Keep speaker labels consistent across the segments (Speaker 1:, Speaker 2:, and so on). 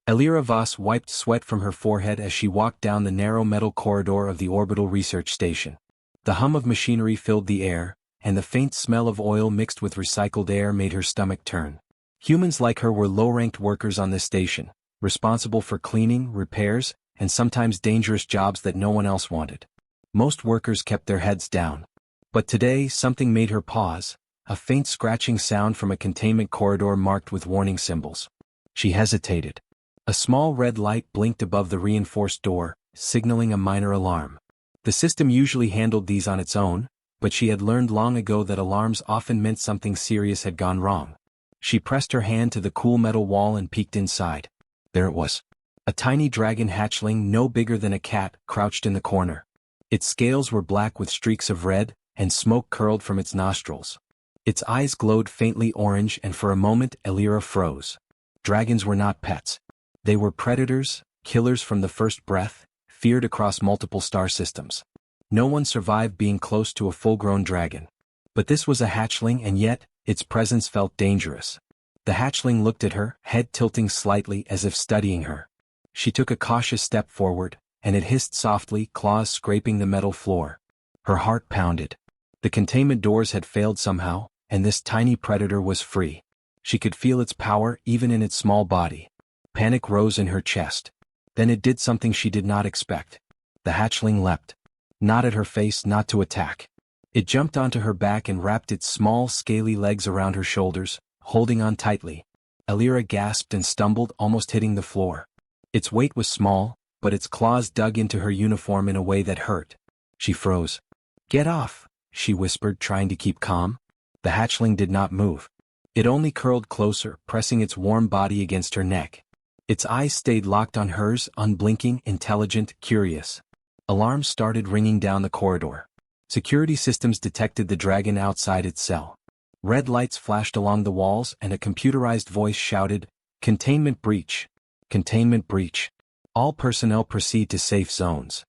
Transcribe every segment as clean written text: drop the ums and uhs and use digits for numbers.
Speaker 1: Elira Voss wiped sweat from her forehead as she walked down the narrow metal corridor of the orbital research station. The hum of machinery filled the air, and the faint smell of oil mixed with recycled air made her stomach turn. Humans like her were low-ranked workers on this station, responsible for cleaning, repairs, and sometimes dangerous jobs that no one else wanted. Most workers kept their heads down. But today something made her pause, a faint scratching sound from a containment corridor marked with warning symbols. She hesitated. A small red light blinked above the reinforced door, signaling a minor alarm. The system usually handled these on its own, but she had learned long ago that alarms often meant something serious had gone wrong. She pressed her hand to the cool metal wall and peeked inside. There it was. A tiny dragon hatchling no bigger than a cat crouched in the corner. Its scales were black with streaks of red, and smoke curled from its nostrils. Its eyes glowed faintly orange, and for a moment Elira froze. Dragons were not pets. They were predators, killers from the first breath, feared across multiple star systems. No one survived being close to a full-grown dragon. But this was a hatchling, and yet, its presence felt dangerous. The hatchling looked at her, head tilting slightly as if studying her. She took a cautious step forward, and it hissed softly, claws scraping the metal floor. Her heart pounded. The containment doors had failed somehow, and this tiny predator was free. She could feel its power even in its small body. Panic rose in her chest. Then it did something she did not expect. The hatchling leapt. Not at her face, not to attack. It jumped onto her back and wrapped its small, scaly legs around her shoulders, holding on tightly. Elira gasped and stumbled, almost hitting the floor. Its weight was small, but its claws dug into her uniform in a way that hurt. She froze. "Get off," she whispered, trying to keep calm. The hatchling did not move. It only curled closer, pressing its warm body against her neck. Its eyes stayed locked on hers, unblinking, intelligent, curious. Alarms started ringing down the corridor. Security systems detected the dragon outside its cell. Red lights flashed along the walls, and a computerized voice shouted, "Containment breach! Containment breach! All personnel proceed to safe zones."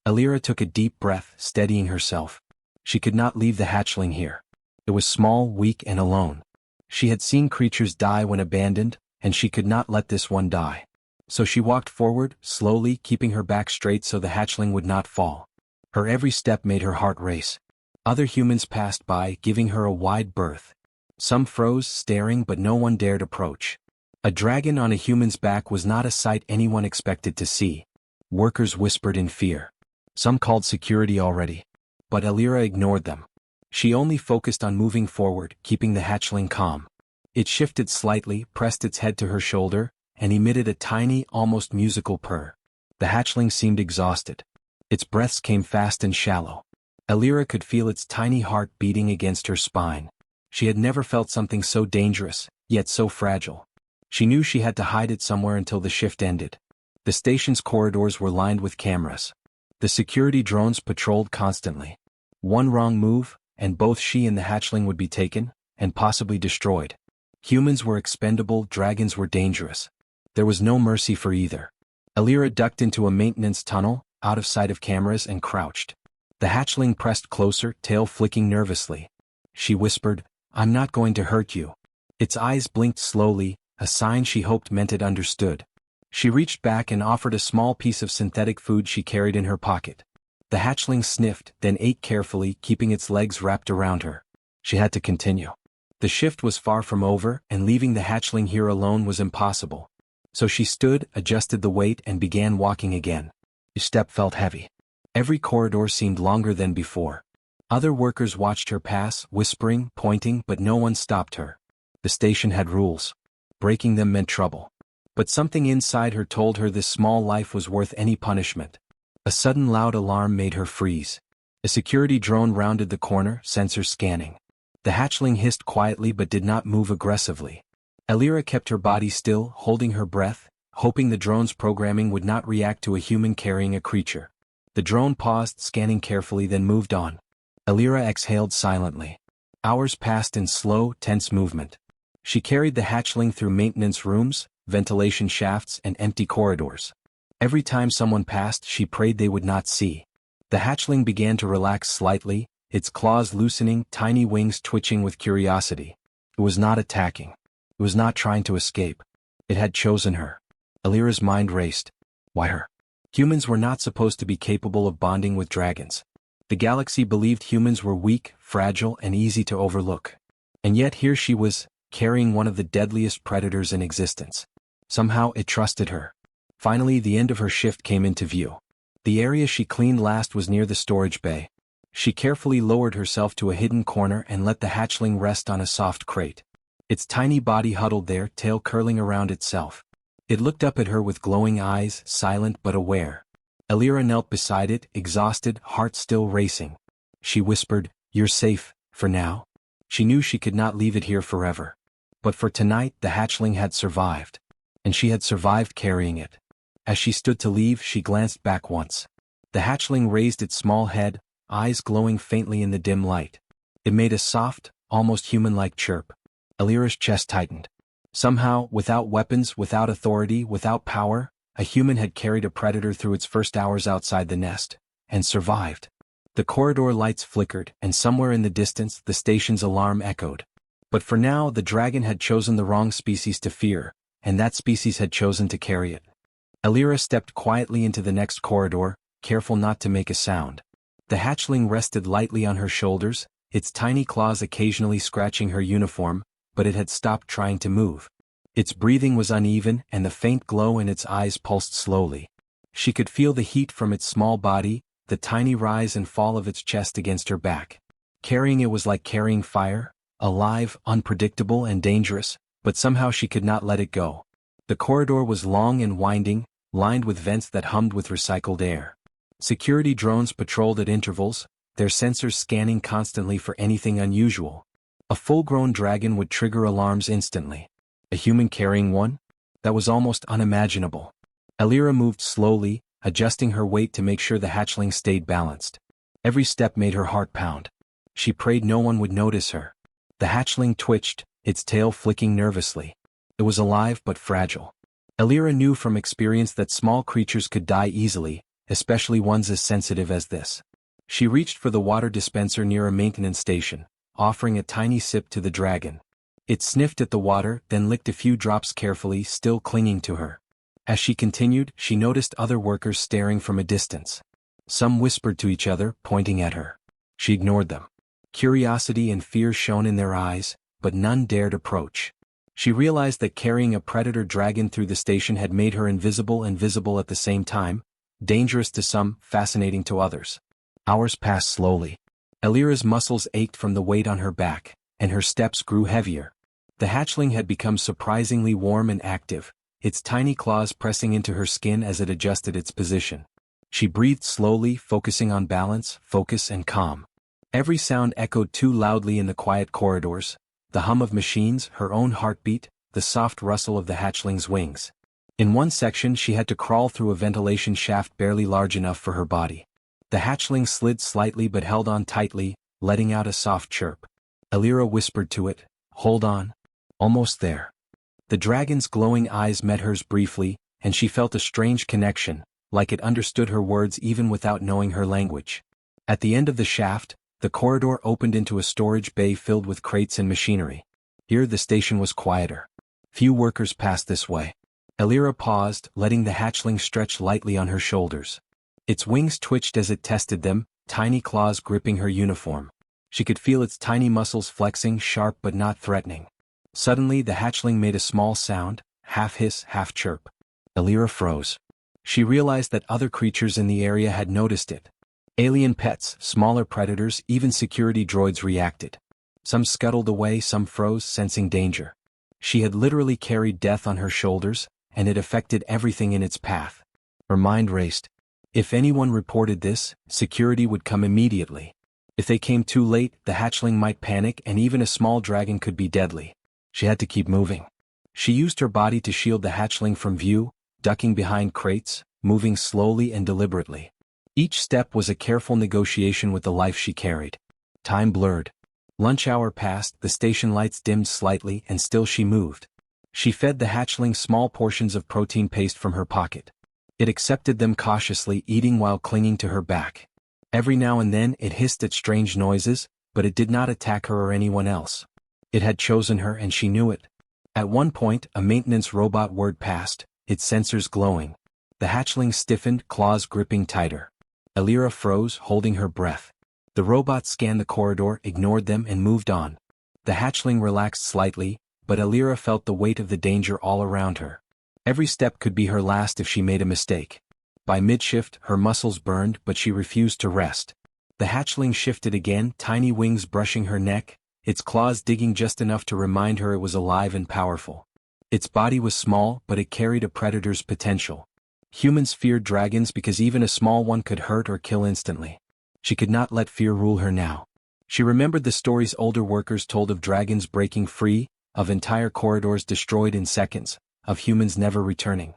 Speaker 1: Elira took a deep breath, steadying herself. She could not leave the hatchling here. It was small, weak, and alone. She had seen creatures die when abandoned, and she could not let this one die. So she walked forward, slowly, keeping her back straight so the hatchling would not fall. Her every step made her heart race. Other humans passed by, giving her a wide berth. Some froze, staring, but no one dared approach. A dragon on a human's back was not a sight anyone expected to see. Workers whispered in fear. Some called security already. But Elira ignored them. She only focused on moving forward, keeping the hatchling calm. It shifted slightly, pressed its head to her shoulder, and emitted a tiny, almost musical purr. The hatchling seemed exhausted. Its breaths came fast and shallow. Elira could feel its tiny heart beating against her spine. She had never felt something so dangerous, yet so fragile. She knew she had to hide it somewhere until the shift ended. The station's corridors were lined with cameras. The security drones patrolled constantly. One wrong move, and both she and the hatchling would be taken, and possibly destroyed. Humans were expendable, dragons were dangerous. There was no mercy for either. Elira ducked into a maintenance tunnel, out of sight of cameras, and crouched. The hatchling pressed closer, tail flicking nervously. She whispered, "I'm not going to hurt you." Its eyes blinked slowly, a sign she hoped meant it understood. She reached back and offered a small piece of synthetic food she carried in her pocket. The hatchling sniffed, then ate carefully, keeping its legs wrapped around her. She had to continue. The shift was far from over, and leaving the hatchling here alone was impossible. So she stood, adjusted the weight, and began walking again. Each step felt heavy. Every corridor seemed longer than before. Other workers watched her pass, whispering, pointing, but no one stopped her. The station had rules. Breaking them meant trouble. But something inside her told her this small life was worth any punishment. A sudden loud alarm made her freeze. A security drone rounded the corner, sensors scanning. The hatchling hissed quietly but did not move aggressively. Elira kept her body still, holding her breath, hoping the drone's programming would not react to a human carrying a creature. The drone paused, scanning carefully, then moved on. Elira exhaled silently. Hours passed in slow, tense movement. She carried the hatchling through maintenance rooms, ventilation shafts, and empty corridors. Every time someone passed, she prayed they would not see. The hatchling began to relax slightly, its claws loosening, tiny wings twitching with curiosity. It was not attacking. It was not trying to escape. It had chosen her. Alira's mind raced. Why her? Humans were not supposed to be capable of bonding with dragons. The galaxy believed humans were weak, fragile, and easy to overlook. And yet here she was, carrying one of the deadliest predators in existence. Somehow it trusted her. Finally, the end of her shift came into view. The area she cleaned last was near the storage bay. She carefully lowered herself to a hidden corner and let the hatchling rest on a soft crate. Its tiny body huddled there, tail curling around itself. It looked up at her with glowing eyes, silent but aware. Alira knelt beside it, exhausted, heart still racing. She whispered, "You're safe, for now." She knew she could not leave it here forever. But for tonight, the hatchling had survived. And she had survived carrying it. As she stood to leave, she glanced back once. The hatchling raised its small head, eyes glowing faintly in the dim light. It made a soft, almost human-like chirp. Alira's chest tightened. Somehow, without weapons, without authority, without power, a human had carried a predator through its first hours outside the nest, and survived. The corridor lights flickered, and somewhere in the distance, the station's alarm echoed. But for now, the dragon had chosen the wrong species to fear, and that species had chosen to carry it. Alira stepped quietly into the next corridor, careful not to make a sound. The hatchling rested lightly on her shoulders, its tiny claws occasionally scratching her uniform, but it had stopped trying to move. Its breathing was uneven, and the faint glow in its eyes pulsed slowly. She could feel the heat from its small body, the tiny rise and fall of its chest against her back. Carrying it was like carrying fire, alive, unpredictable, and dangerous, but somehow she could not let it go. The corridor was long and winding, lined with vents that hummed with recycled air. Security drones patrolled at intervals, their sensors scanning constantly for anything unusual. A full-grown dragon would trigger alarms instantly. A human carrying one? That was almost unimaginable. Alira moved slowly, adjusting her weight to make sure the hatchling stayed balanced. Every step made her heart pound. She prayed no one would notice her. The hatchling twitched, its tail flicking nervously. It was alive but fragile. Alira knew from experience that small creatures could die easily, especially ones as sensitive as this. She reached for the water dispenser near a maintenance station, offering a tiny sip to the dragon. It sniffed at the water, then licked a few drops carefully, still clinging to her. As she continued, she noticed other workers staring from a distance. Some whispered to each other, pointing at her. She ignored them. Curiosity and fear shone in their eyes, but none dared approach. She realized that carrying a predator dragon through the station had made her invisible and visible at the same time, dangerous to some, fascinating to others. Hours passed slowly. Alira's muscles ached from the weight on her back, and her steps grew heavier. The hatchling had become surprisingly warm and active, its tiny claws pressing into her skin as it adjusted its position. She breathed slowly, focusing on balance, focus, and calm. Every sound echoed too loudly in the quiet corridors, the hum of machines, her own heartbeat, the soft rustle of the hatchling's wings. In one section she had to crawl through a ventilation shaft barely large enough for her body. The hatchling slid slightly but held on tightly, letting out a soft chirp. Alira whispered to it, "Hold on. Almost there." The dragon's glowing eyes met hers briefly, and she felt a strange connection, like it understood her words even without knowing her language. At the end of the shaft, the corridor opened into a storage bay filled with crates and machinery. Here the station was quieter. Few workers passed this way. Alira paused, letting the hatchling stretch lightly on her shoulders. Its wings twitched as it tested them, tiny claws gripping her uniform. She could feel its tiny muscles flexing, sharp but not threatening. Suddenly the hatchling made a small sound, half hiss, half chirp. Alira froze. She realized that other creatures in the area had noticed it. Alien pets, smaller predators, even security droids reacted. Some scuttled away, some froze, sensing danger. She had literally carried death on her shoulders, and it affected everything in its path. Her mind raced. If anyone reported this, security would come immediately. If they came too late, the hatchling might panic, and even a small dragon could be deadly. She had to keep moving. She used her body to shield the hatchling from view, ducking behind crates, moving slowly and deliberately. Each step was a careful negotiation with the life she carried. Time blurred. Lunch hour passed, the station lights dimmed slightly, and still she moved. She fed the hatchling small portions of protein paste from her pocket. It accepted them cautiously, eating while clinging to her back. Every now and then it hissed at strange noises, but it did not attack her or anyone else. It had chosen her and she knew it. At one point, a maintenance robot word passed, its sensors glowing. The hatchling stiffened, claws gripping tighter. Alira froze, holding her breath. The robot scanned the corridor, ignored them and moved on. The hatchling relaxed slightly, but Alira felt the weight of the danger all around her. Every step could be her last if she made a mistake. By mid-shift, her muscles burned, but she refused to rest. The hatchling shifted again, tiny wings brushing her neck, its claws digging just enough to remind her it was alive and powerful. Its body was small, but it carried a predator's potential. Humans feared dragons because even a small one could hurt or kill instantly. She could not let fear rule her now. She remembered the stories older workers told of dragons breaking free, of entire corridors destroyed in seconds, of humans never returning.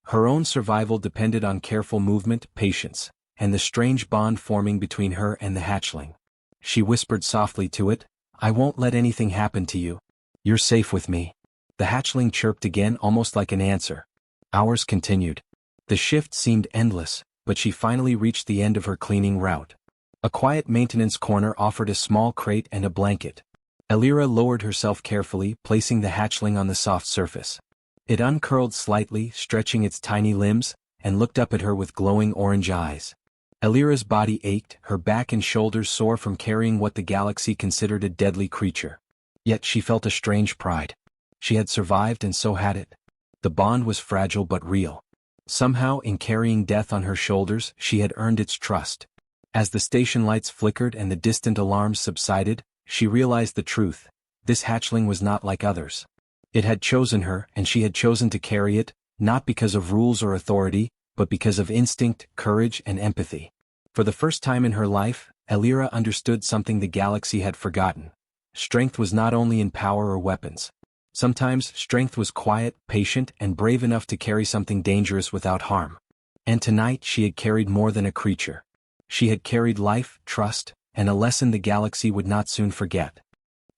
Speaker 1: Her own survival depended on careful movement, patience, and the strange bond forming between her and the hatchling. She whispered softly to it, "I won't let anything happen to you. You're safe with me." The hatchling chirped again, almost like an answer. Hours continued. The shift seemed endless, but she finally reached the end of her cleaning route. A quiet maintenance corner offered a small crate and a blanket. Alira lowered herself carefully, placing the hatchling on the soft surface. It uncurled slightly, stretching its tiny limbs, and looked up at her with glowing orange eyes. Alira's body ached, her back and shoulders sore from carrying what the galaxy considered a deadly creature. Yet she felt a strange pride. She had survived and so had it. The bond was fragile but real. Somehow, in carrying death on her shoulders, she had earned its trust. As the station lights flickered and the distant alarms subsided, she realized the truth. This hatchling was not like others. It had chosen her, and she had chosen to carry it, not because of rules or authority, but because of instinct, courage, and empathy. For the first time in her life, Alira understood something the galaxy had forgotten. Strength was not only in power or weapons. Sometimes, strength was quiet, patient, and brave enough to carry something dangerous without harm. And tonight she had carried more than a creature. She had carried life, trust, and a lesson the galaxy would not soon forget.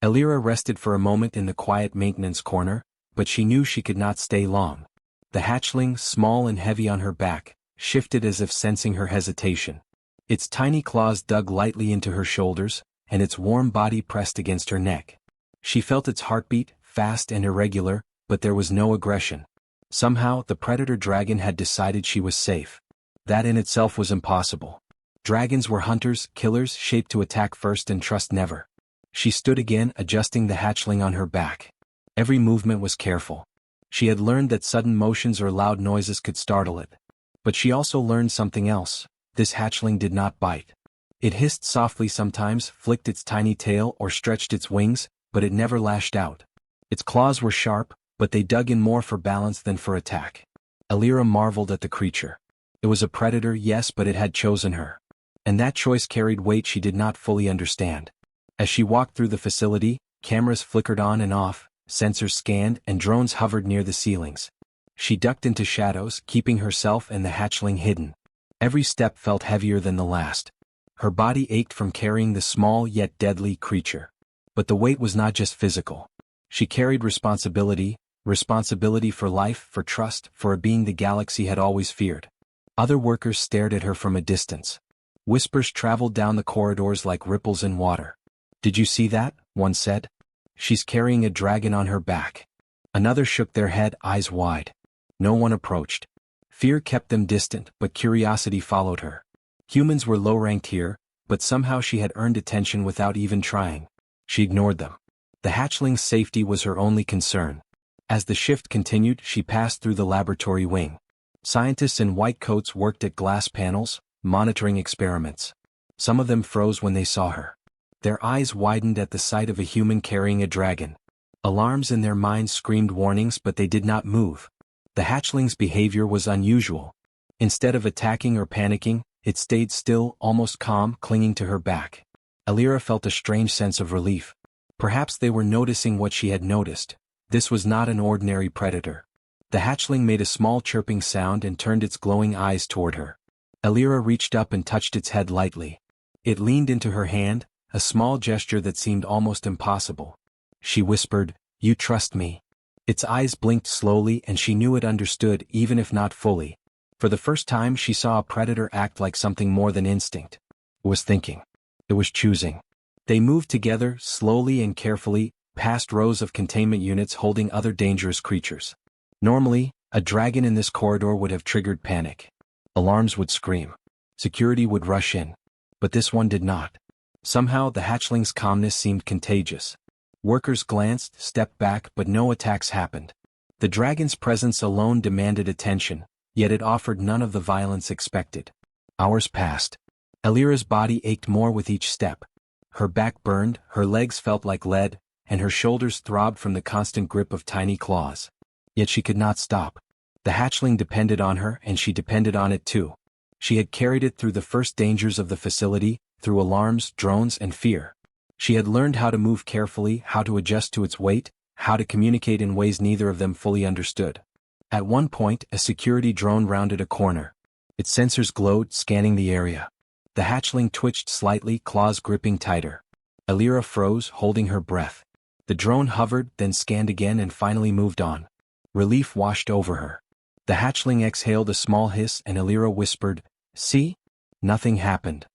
Speaker 1: Alira rested for a moment in the quiet maintenance corner, but she knew she could not stay long. The hatchling, small and heavy on her back, shifted as if sensing her hesitation. Its tiny claws dug lightly into her shoulders, and its warm body pressed against her neck. She felt its heartbeat, fast and irregular, but there was no aggression. Somehow, the predator dragon had decided she was safe. That in itself was impossible. Dragons were hunters, killers, shaped to attack first and trust never. She stood again, adjusting the hatchling on her back. Every movement was careful. She had learned that sudden motions or loud noises could startle it. But she also learned something else. This hatchling did not bite. It hissed softly sometimes, flicked its tiny tail or stretched its wings, but it never lashed out. Its claws were sharp, but they dug in more for balance than for attack. Alira marveled at the creature. It was a predator, yes, but it had chosen her. And that choice carried weight she did not fully understand. As she walked through the facility, cameras flickered on and off, sensors scanned, and drones hovered near the ceilings. She ducked into shadows, keeping herself and the hatchling hidden. Every step felt heavier than the last. Her body ached from carrying the small yet deadly creature. But the weight was not just physical. She carried responsibility for life, for trust, for a being the galaxy had always feared. Other workers stared at her from a distance. Whispers traveled down the corridors like ripples in water. "Did you see that?" one said. "She's carrying a dragon on her back." Another shook their head, eyes wide. No one approached. Fear kept them distant, but curiosity followed her. Humans were low-ranked here, but somehow she had earned attention without even trying. She ignored them. The hatchling's safety was her only concern. As the shift continued, she passed through the laboratory wing. Scientists in white coats worked at glass panels, monitoring experiments. Some of them froze when they saw her. Their eyes widened at the sight of a human carrying a dragon. Alarms in their minds screamed warnings, but they did not move. The hatchling's behavior was unusual. Instead of attacking or panicking, it stayed still, almost calm, clinging to her back. Alira felt a strange sense of relief. Perhaps they were noticing what she had noticed. This was not an ordinary predator. The hatchling made a small chirping sound and turned its glowing eyes toward her. Alira reached up and touched its head lightly. It leaned into her hand, a small gesture that seemed almost impossible. She whispered, "You trust me." Its eyes blinked slowly and she knew it understood, even if not fully. For the first time she saw a predator act like something more than instinct. It was thinking. It was choosing. They moved together, slowly and carefully, past rows of containment units holding other dangerous creatures. Normally, A dragon in this corridor would have triggered panic. Alarms would scream. Security would rush in. But this one did not. Somehow the hatchling's calmness seemed contagious. Workers glanced, stepped back, but no attacks happened. The dragon's presence alone demanded attention, yet it offered none of the violence expected. Hours passed. Elira's body ached more with each step. Her back burned, her legs felt like lead, and her shoulders throbbed from the constant grip of tiny claws. Yet she could not stop. The hatchling depended on her, and she depended on it too. She had carried it through the first dangers of the facility, through alarms, drones, and fear. She had learned how to move carefully, how to adjust to its weight, how to communicate in ways neither of them fully understood. At one point, a security drone rounded a corner. Its sensors glowed, scanning the area. The hatchling twitched slightly, claws gripping tighter. Elira froze, holding her breath. The drone hovered, then scanned again and finally moved on. Relief washed over her. The hatchling exhaled a small hiss and Elira whispered, "See?" Nothing happened.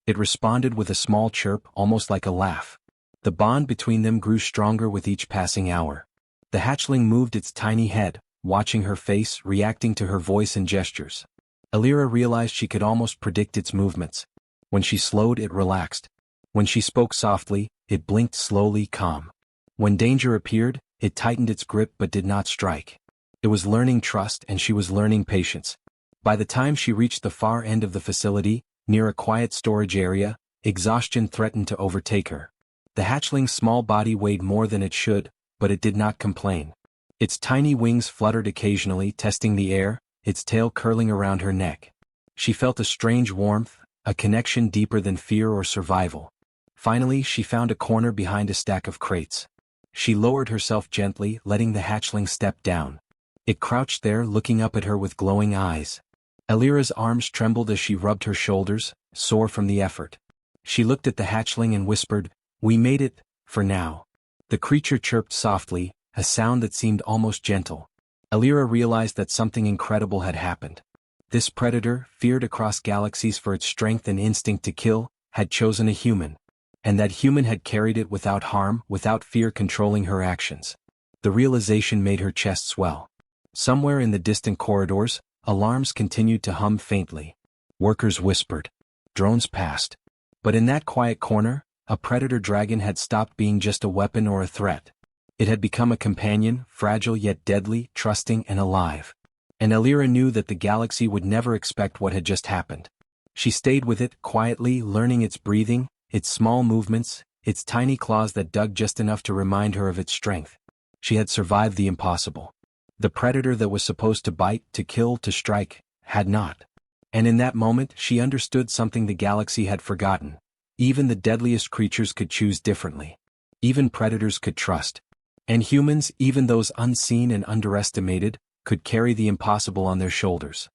Speaker 1: It responded with a small chirp, almost like a laugh. The bond between them grew stronger with each passing hour. The hatchling moved its tiny head, watching her face, reacting to her voice and gestures. Elira realized she could almost predict its movements. When she slowed, it relaxed. When she spoke softly, it blinked slowly, calm. When danger appeared, it tightened its grip but did not strike. It was learning trust and she was learning patience. By the time she reached the far end of the facility, near a quiet storage area, exhaustion threatened to overtake her. The hatchling's small body weighed more than it should, but it did not complain. Its tiny wings fluttered occasionally, testing the air, its tail curling around her neck. She felt a strange warmth, a connection deeper than fear or survival. Finally, she found a corner behind a stack of crates. She lowered herself gently, letting the hatchling step down. It crouched there, looking up at her with glowing eyes. Elira's arms trembled as she rubbed her shoulders, sore from the effort. She looked at the hatchling and whispered, "We made it, for now." The creature chirped softly, a sound that seemed almost gentle. Elira realized that something incredible had happened. This predator, feared across galaxies for its strength and instinct to kill, had chosen a human. And that human had carried it without harm, without fear controlling her actions. The realization made her chest swell. Somewhere in the distant corridors, alarms continued to hum faintly. Workers whispered. Drones passed. But in that quiet corner, a predator dragon had stopped being just a weapon or a threat. It had become a companion, fragile yet deadly, trusting and alive. And Elira knew that the galaxy would never expect what had just happened. She stayed with it, quietly, learning its breathing, its small movements, its tiny claws that dug just enough to remind her of its strength. She had survived the impossible. The predator that was supposed to bite, to kill, to strike, had not. And in that moment, she understood something the galaxy had forgotten. Even the deadliest creatures could choose differently. Even predators could trust. And humans, even those unseen and underestimated, could carry the impossible on their shoulders.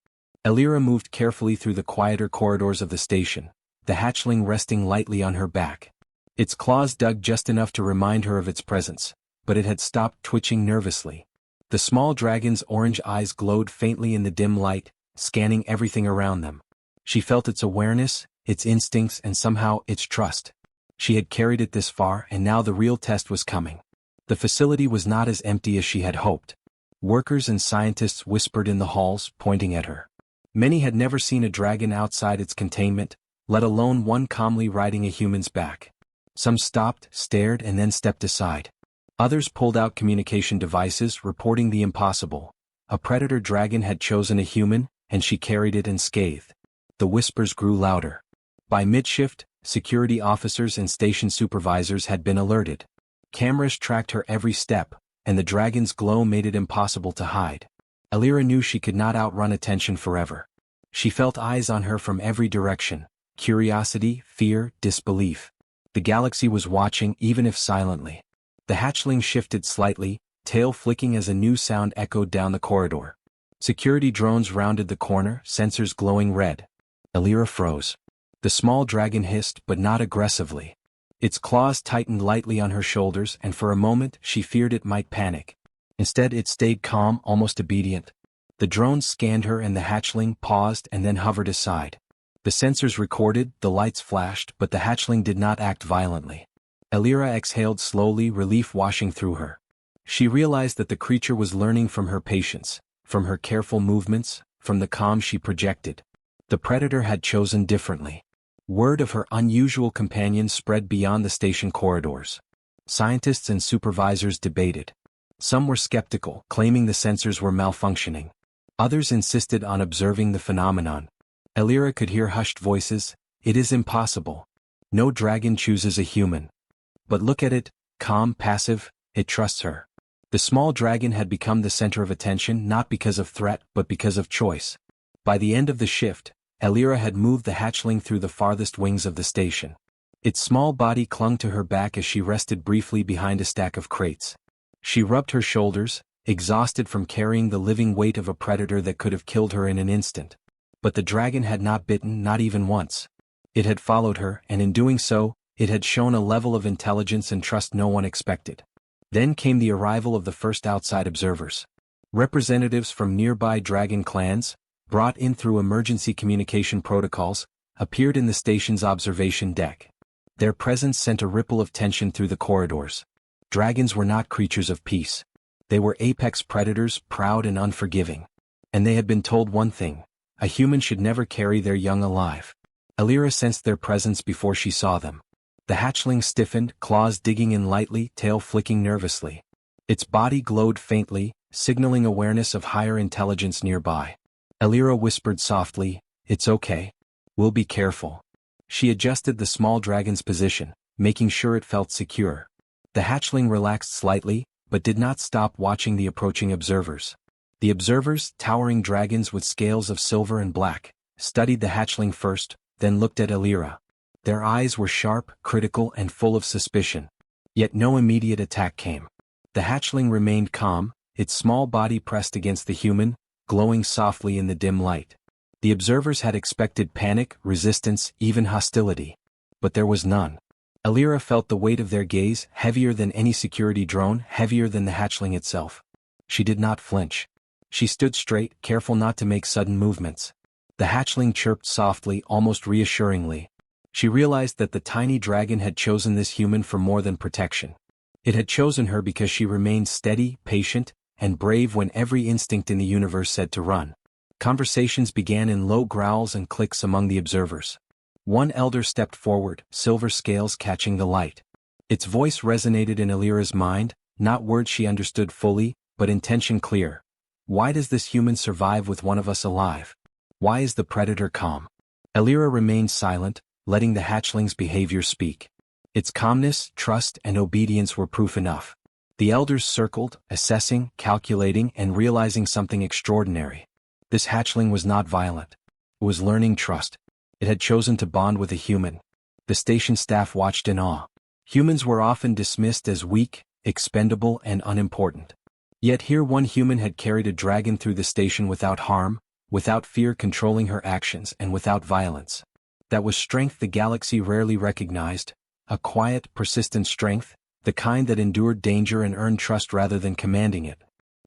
Speaker 1: Elira moved carefully through the quieter corridors of the station, the hatchling resting lightly on her back. Its claws dug just enough to remind her of its presence, but it had stopped twitching nervously. The small dragon's orange eyes glowed faintly in the dim light, scanning everything around them. She felt its awareness, its instincts, and somehow its trust. She had carried it this far, and now the real test was coming. The facility was not as empty as she had hoped. Workers and scientists whispered in the halls, pointing at her. Many had never seen a dragon outside its containment, let alone one calmly riding a human's back. Some stopped, stared, and then stepped aside. Others pulled out communication devices, reporting the impossible. A predator dragon had chosen a human, and she carried it unscathed. The whispers grew louder. By midshift, security officers and station supervisors had been alerted. Cameras tracked her every step, and the dragon's glow made it impossible to hide. Elira knew she could not outrun attention forever. She felt eyes on her from every direction. Curiosity, fear, disbelief. The galaxy was watching, even if silently. The hatchling shifted slightly, tail flicking as a new sound echoed down the corridor. Security drones rounded the corner, sensors glowing red. Elira froze. The small dragon hissed, but not aggressively. Its claws tightened lightly on her shoulders, and for a moment she feared it might panic. Instead it stayed calm, almost obedient. The drones scanned her and the hatchling paused and then hovered aside. The sensors recorded, the lights flashed, but the hatchling did not act violently. Elira exhaled slowly, relief washing through her. She realized that the creature was learning from her patience. from her careful movements, from the calm she projected. The predator had chosen differently. Word of her unusual companion spread beyond the station corridors. Scientists and supervisors debated. Some were skeptical, claiming the sensors were malfunctioning. Others insisted on observing the phenomenon. Elira could hear hushed voices. It is impossible. No dragon chooses a human. But look at it, calm, passive, it trusts her. The small dragon had become the center of attention not because of threat but because of choice. By the end of the shift, Elira had moved the hatchling through the farthest wings of the station. Its small body clung to her back as she rested briefly behind a stack of crates. She rubbed her shoulders, exhausted from carrying the living weight of a predator that could have killed her in an instant. But the dragon had not bitten, not even once. It had followed her, and in doing so, it had shown a level of intelligence and trust no one expected. Then came the arrival of the first outside observers. Representatives from nearby dragon clans, brought in through emergency communication protocols, appeared in the station's observation deck. Their presence sent a ripple of tension through the corridors. Dragons were not creatures of peace. They were apex predators, proud and unforgiving. And they had been told one thing: a human should never carry their young alive. Elira sensed their presence before she saw them. The hatchling stiffened, claws digging in lightly, tail flicking nervously. Its body glowed faintly, signaling awareness of higher intelligence nearby. Elira whispered softly, "It's okay. We'll be careful." She adjusted the small dragon's position, making sure it felt secure. The hatchling relaxed slightly, but did not stop watching the approaching observers. The observers, towering dragons with scales of silver and black, studied the hatchling first, then looked at Elira. Their eyes were sharp, critical, and full of suspicion. Yet no immediate attack came. The hatchling remained calm, its small body pressed against the human, glowing softly in the dim light. The observers had expected panic, resistance, even hostility. But there was none. Elira felt the weight of their gaze, heavier than any security drone, heavier than the hatchling itself. She did not flinch. She stood straight, careful not to make sudden movements. The hatchling chirped softly, almost reassuringly. She realized that the tiny dragon had chosen this human for more than protection. It had chosen her because she remained steady, patient, and brave when every instinct in the universe said to run. Conversations began in low growls and clicks among the observers. One elder stepped forward, silver scales catching the light. Its voice resonated in Elira's mind, not words she understood fully, but intention clear. "Why does this human survive with one of us alive? Why is the predator calm?" Elira remained silent, letting the hatchling's behavior speak. Its calmness, trust, and obedience were proof enough. The elders circled, assessing, calculating, and realizing something extraordinary. This hatchling was not violent. It was learning trust. It had chosen to bond with a human. The station staff watched in awe. Humans were often dismissed as weak, expendable, and unimportant. Yet here one human had carried a dragon through the station without harm, without fear controlling her actions, and without violence. That was strength the galaxy rarely recognized, a quiet, persistent strength, the kind that endured danger and earned trust rather than commanding it.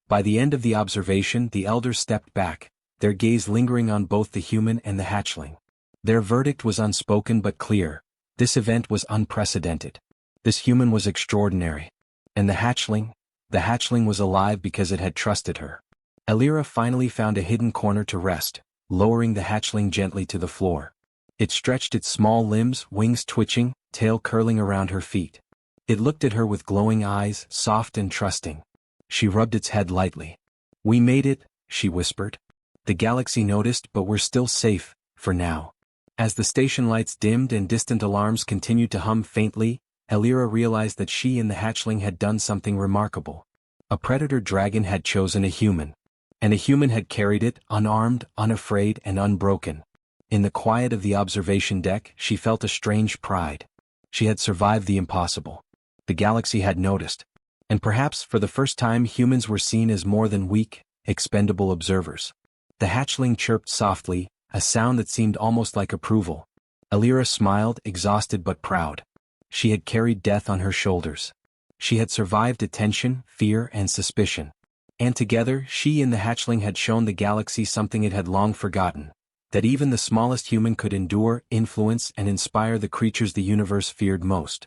Speaker 1: By the end of the observation, the elders stepped back, their gaze lingering on both the human and the hatchling. Their verdict was unspoken but clear. This event was unprecedented. This human was extraordinary. And the hatchling was alive because it had trusted her. Elira finally found a hidden corner to rest, lowering the hatchling gently to the floor. It stretched its small limbs, wings twitching, tail curling around her feet. It looked at her with glowing eyes, soft and trusting. She rubbed its head lightly. "We made it," she whispered. "The galaxy noticed, but we're still safe, for now." As the station lights dimmed and distant alarms continued to hum faintly, Elira realized that she and the hatchling had done something remarkable. A predator dragon had chosen a human. And a human had carried it, unarmed, unafraid, and unbroken. In the quiet of the observation deck, she felt a strange pride. She had survived the impossible. The galaxy had noticed. And perhaps for the first time humans were seen as more than weak, expendable observers. The hatchling chirped softly, a sound that seemed almost like approval. Elira smiled, exhausted but proud. She had carried death on her shoulders. She had survived attention, fear, and suspicion. And together, she and the hatchling had shown the galaxy something it had long forgotten. That even the smallest human could endure, influence, and inspire the creatures the universe feared most.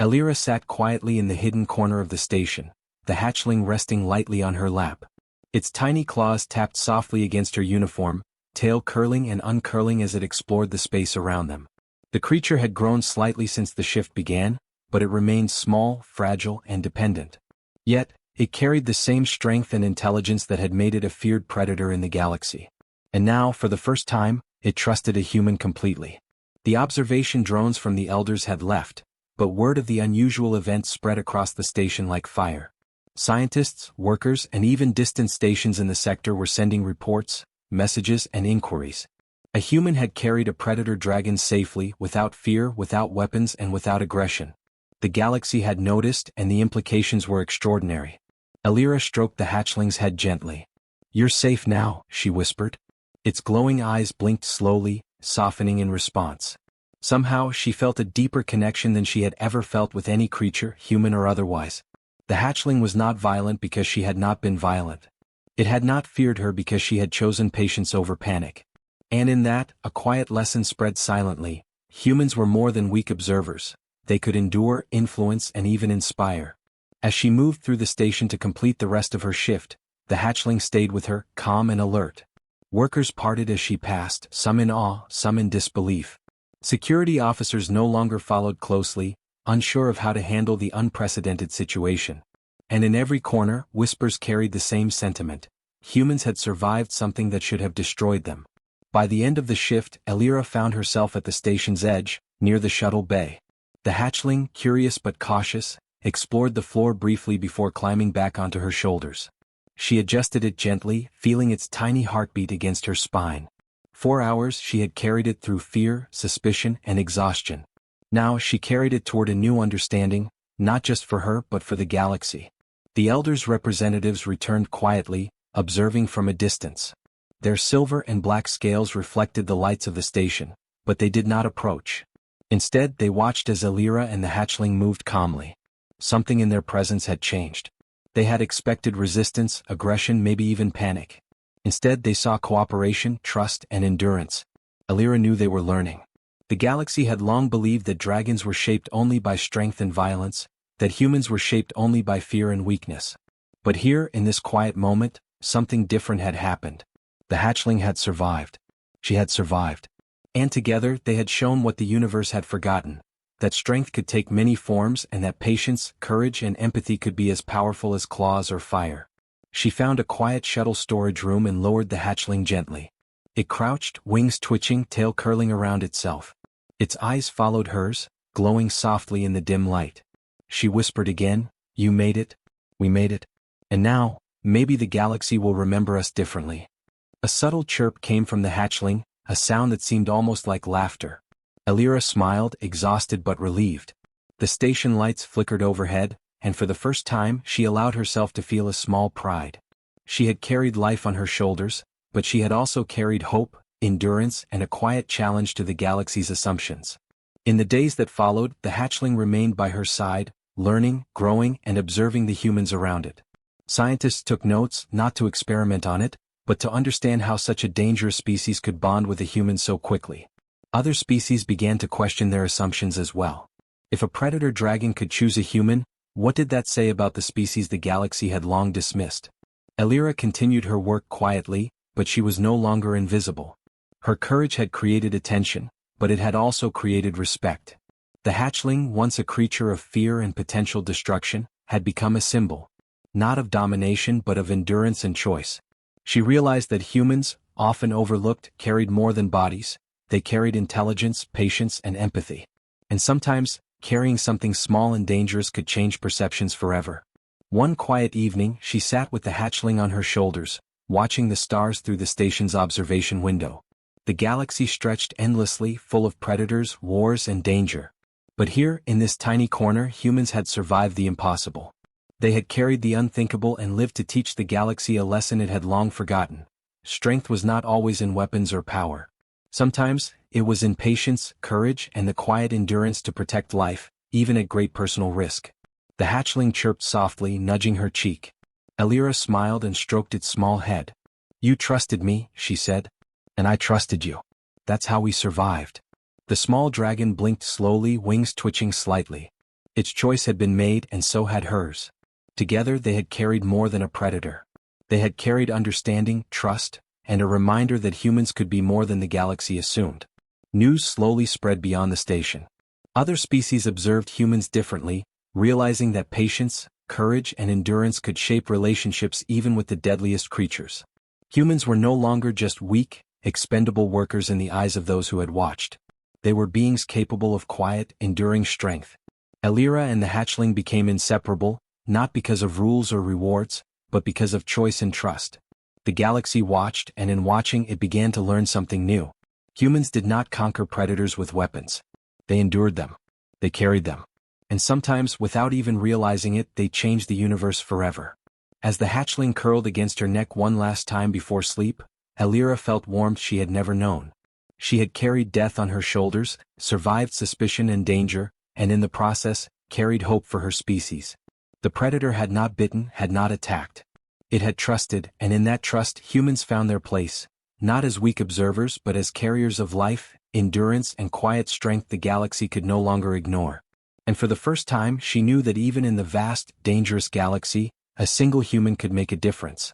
Speaker 1: Elira sat quietly in the hidden corner of the station, the hatchling resting lightly on her lap. Its tiny claws tapped softly against her uniform, tail curling and uncurling as it explored the space around them. The creature had grown slightly since the shift began, but it remained small, fragile, and dependent. Yet, it carried the same strength and intelligence that had made it a feared predator in the galaxy. And now, for the first time, it trusted a human completely. The observation drones from the elders had left, but word of the unusual event spread across the station like fire. Scientists, workers, and even distant stations in the sector were sending reports, messages, and inquiries. A human had carried a predator dragon safely, without fear, without weapons, and without aggression. The galaxy had noticed, and the implications were extraordinary. Alira stroked the hatchling's head gently. "You're safe now," she whispered. Its glowing eyes blinked slowly, softening in response. Somehow she felt a deeper connection than she had ever felt with any creature, human or otherwise. The hatchling was not violent because she had not been violent. It had not feared her because she had chosen patience over panic. And in that, a quiet lesson spread silently. Humans were more than weak observers. They could endure, influence, and even inspire. As she moved through the station to complete the rest of her shift, the hatchling stayed with her, calm and alert. Workers parted as she passed, some in awe, some in disbelief. Security officers no longer followed closely, unsure of how to handle the unprecedented situation. And in every corner, whispers carried the same sentiment. Humans had survived something that should have destroyed them. By the end of the shift, Alira found herself at the station's edge, near the shuttle bay. The hatchling, curious but cautious, explored the floor briefly before climbing back onto her shoulders. She adjusted it gently, feeling its tiny heartbeat against her spine. 4 hours she had carried it through fear, suspicion, and exhaustion. Now she carried it toward a new understanding, not just for her but for the galaxy. The elders' representatives returned quietly, observing from a distance. Their silver and black scales reflected the lights of the station, but they did not approach. Instead, they watched as Alira and the hatchling moved calmly. Something in their presence had changed. They had expected resistance, aggression, maybe even panic. Instead, they saw cooperation, trust, and endurance. Alira knew they were learning. The galaxy had long believed that dragons were shaped only by strength and violence, that humans were shaped only by fear and weakness. But here, in this quiet moment, something different had happened. The hatchling had survived. She had survived. And together, they had shown what the universe had forgotten, that strength could take many forms and that patience, courage, and empathy could be as powerful as claws or fire. She found a quiet shuttle storage room and lowered the hatchling gently. It crouched, wings twitching, tail curling around itself. Its eyes followed hers, glowing softly in the dim light. She whispered again, "You made it. We made it. And now, maybe the galaxy will remember us differently." A subtle chirp came from the hatchling, a sound that seemed almost like laughter. Alira smiled, exhausted but relieved. The station lights flickered overhead, and for the first time she allowed herself to feel a small pride. She had carried life on her shoulders, but she had also carried hope, endurance, and a quiet challenge to the galaxy's assumptions. In the days that followed, the hatchling remained by her side, learning, growing, and observing the humans around it. Scientists took notes, not to experiment on it, but to understand how such a dangerous species could bond with a human so quickly. Other species began to question their assumptions as well. If a predator dragon could choose a human, what did that say about the species the galaxy had long dismissed? Alira continued her work quietly, but she was no longer invisible. Her courage had created attention, but it had also created respect. The hatchling, once a creature of fear and potential destruction, had become a symbol, not of domination but of endurance and choice. She realized that humans, often overlooked, carried more than bodies. They carried intelligence, patience, and empathy. And sometimes, carrying something small and dangerous could change perceptions forever. One quiet evening, she sat with the hatchling on her shoulders, watching the stars through the station's observation window. The galaxy stretched endlessly, full of predators, wars, and danger. But here, in this tiny corner, humans had survived the impossible. They had carried the unthinkable and lived to teach the galaxy a lesson it had long forgotten. Strength was not always in weapons or power. Sometimes, it was in patience, courage, and the quiet endurance to protect life, even at great personal risk. The hatchling chirped softly, nudging her cheek. Alira smiled and stroked its small head. "You trusted me," she said. "And I trusted you. That's how we survived." The small dragon blinked slowly, wings twitching slightly. Its choice had been made and so had hers. Together they had carried more than a predator. They had carried understanding, trust, and a reminder that humans could be more than the galaxy assumed. News slowly spread beyond the station. Other species observed humans differently, realizing that patience, courage, and endurance could shape relationships even with the deadliest creatures. Humans were no longer just weak, expendable workers in the eyes of those who had watched. They were beings capable of quiet, enduring strength. Elira and the hatchling became inseparable, not because of rules or rewards, but because of choice and trust. The galaxy watched, and in watching it began to learn something new. Humans did not conquer predators with weapons. They endured them. They carried them. And sometimes, without even realizing it, they changed the universe forever. As the hatchling curled against her neck one last time before sleep, Elira felt warmth she had never known. She had carried death on her shoulders, survived suspicion and danger, and in the process, carried hope for her species. The predator had not bitten, had not attacked. It had trusted, and in that trust humans found their place, not as weak observers but as carriers of life, endurance, and quiet strength the galaxy could no longer ignore. And for the first time she knew that even in the vast, dangerous galaxy, a single human could make a difference.